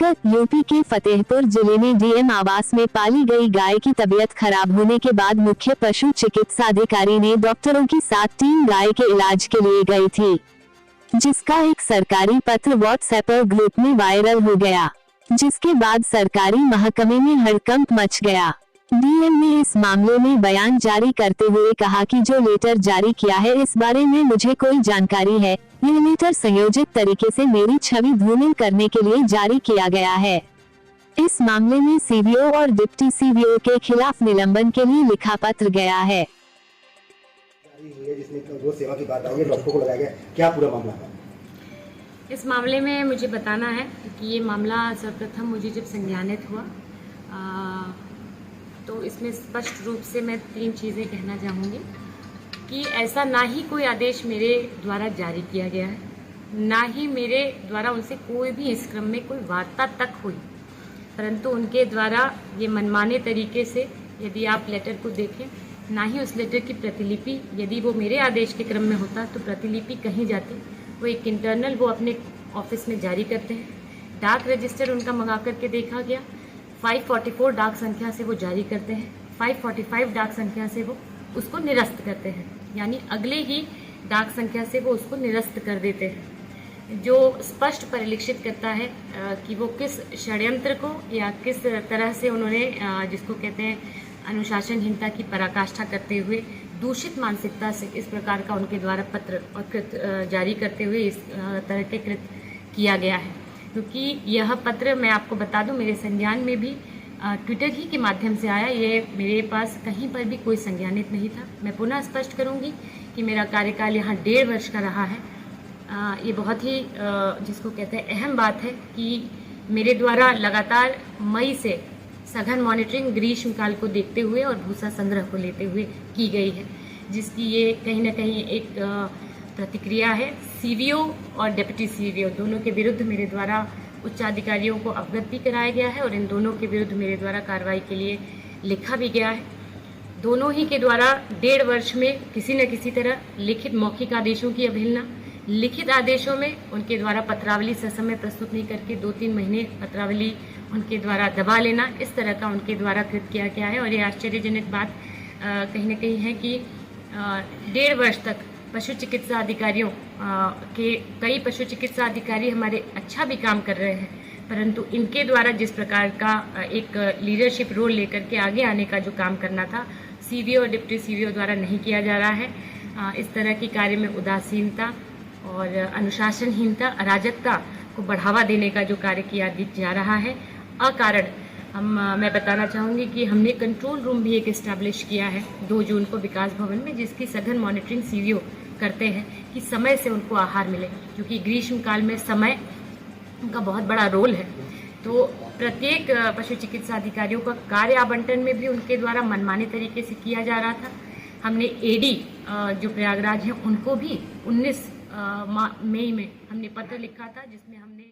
लेकर यूपी के फतेहपुर जिले में डीएम आवास में पाली गई गाय की तबीयत खराब होने के बाद मुख्य पशु चिकित्सा अधिकारी ने डॉक्टरों के साथ टीम गाय के इलाज के लिए गई थी, जिसका एक सरकारी पत्र व्हाट्सएप ग्रुप में वायरल हो गया, जिसके बाद सरकारी महकमे में हड़कंप मच गया। डीएम ने इस मामले में बयान जारी करते हुए कहा कि जो लेटर जारी किया है इस बारे में मुझे कोई जानकारी है। यह लेटर संयोजित तरीके से मेरी छवि धूमिल करने के लिए जारी किया गया है। इस मामले में सीवीओ और डिप्टी सीवीओ के खिलाफ निलंबन के लिए लिखा पत्र गया है। जिसमें गौ सेवा की बात आई है, डॉक्टर को लगाया गया, क्या पूरा मामला है? इस मामले में मुझे बताना है कि ये मामला सर्वप्रथम मुझे जब संज्ञानित हुआ तो इसमें स्पष्ट रूप से मैं 3 चीज़ें कहना चाहूँगी कि ऐसा ना ही कोई आदेश मेरे द्वारा जारी किया गया है, ना ही मेरे द्वारा उनसे कोई भी इस क्रम में कोई वार्ता तक हुई, परंतु उनके द्वारा ये मनमाने तरीके से, यदि आप लेटर को देखें, ना ही उस लेटर की प्रतिलिपि, यदि वो मेरे आदेश के क्रम में होता तो प्रतिलिपि कहीं जाती, वो एक इंटरनल वो अपने ऑफिस में जारी करते हैं। डाक रजिस्टर उनका मंगा करके देखा गया, 544 डाक संख्या से वो जारी करते हैं, 545 डाक संख्या से वो उसको निरस्त करते हैं, यानी अगले ही डाक संख्या से वो उसको निरस्त कर देते हैं, जो स्पष्ट परिलक्षित करता है कि वो किस षड्यंत्र को या किस तरह से उन्होंने जिसको कहते हैं अनुशासनहीनता की पराकाष्ठा करते हुए दूषित मानसिकता से इस प्रकार का उनके द्वारा पत्र और कृत जारी करते हुए इस तरह के कृत किया गया है। क्योंकि यह पत्र मैं आपको बता दूं मेरे संज्ञान में भी ट्विटर ही के माध्यम से आया, ये मेरे पास कहीं पर भी कोई संज्ञानित नहीं था। मैं पुनः स्पष्ट करूंगी कि मेरा कार्यकाल यहाँ 1.5 वर्ष का रहा है। ये बहुत ही जिसको कहते हैं अहम बात है कि मेरे द्वारा लगातार मई से सघन मॉनिटरिंग ग्रीष्मकाल को देखते हुए और भूसा संग्रह को लेते हुए की गई है, जिसकी ये कहीं ना कहीं एक प्रतिक्रिया है। सीवीओ और डिप्टी सीवीओ दोनों के विरुद्ध मेरे द्वारा उच्चाधिकारियों को अवगत भी कराया गया है और इन दोनों के विरुद्ध मेरे द्वारा कार्रवाई के लिए लिखा भी गया है। दोनों ही के द्वारा 1.5 वर्ष में किसी न किसी तरह लिखित मौखिक आदेशों की अवहेलना, लिखित आदेशों में उनके द्वारा पत्रावली ससमय प्रस्तुत नहीं करके 2-3 महीने पत्रावली उनके द्वारा दबा लेना, इस तरह का उनके द्वारा कृत किया गया है। और ये आश्चर्यजनक बात कहीं न कहीं है कि 1.5 वर्ष तक पशु चिकित्सा अधिकारियों के कई पशु चिकित्सा अधिकारी हमारे अच्छा भी काम कर रहे हैं, परंतु इनके द्वारा जिस प्रकार का एक लीडरशिप रोल लेकर के आगे आने का जो काम करना था सीवीओ और डिप्टी सीवीओ द्वारा नहीं किया जा रहा है। इस तरह की कार्य में उदासीनता और अनुशासनहीनता, अराजकता को बढ़ावा देने का जो कार्य किया जा रहा है अकारण। मैं बताना चाहूँगी कि हमने कंट्रोल रूम भी एक इस्टेब्लिश किया है 2 जून को विकास भवन में, जिसकी सघन मॉनिटरिंग सीवीओ करते हैं कि समय से उनको आहार मिले, क्योंकि ग्रीष्म काल में समय उनका बहुत बड़ा रोल है। तो प्रत्येक पशु चिकित्सा अधिकारियों का कार्य आवंटन में भी उनके द्वारा मनमाने तरीके से किया जा रहा था। हमने एडी जो प्रयागराज हैं उनको भी 19 मई में हमने पत्र लिखा था, जिसमें हमने